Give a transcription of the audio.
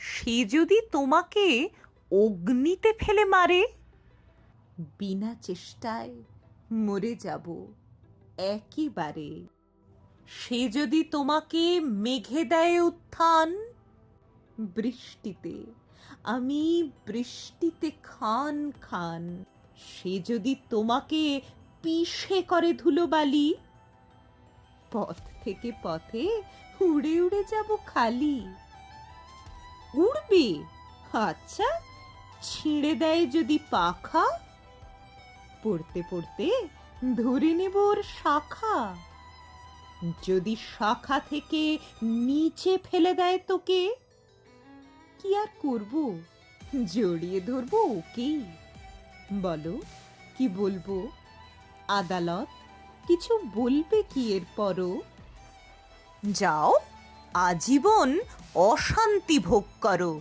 সে যদি তোমাকে অগ্নিতে ফেলে মারে, বিনা চেষ্টায় মরে যাব একেবারে। সে যদি তোমাকে মেঘে দেয় উত্থান, বৃষ্টিতে আমি বৃষ্টিতে খান খান। সে যদি তোমাকে পিষে করে ধুলোবালি, পথ থেকে পথে উড়ে উড়ে যাব খালি। উড়বে? আচ্ছা, ছিঁড়ে দেয় যদি পাখা, পড়তে পড়তে ধরে নেব ওর শাখা। যদি শাখা থেকে নিচে ফেলে দেয় তোকে, কি আর করব, জড়িয়ে ধরবো ওকেই। বলো, কি বলবো? আদালত কিছু বলবে কি এরপরও? যাও, আজীবন অশান্তি ভোগ করো।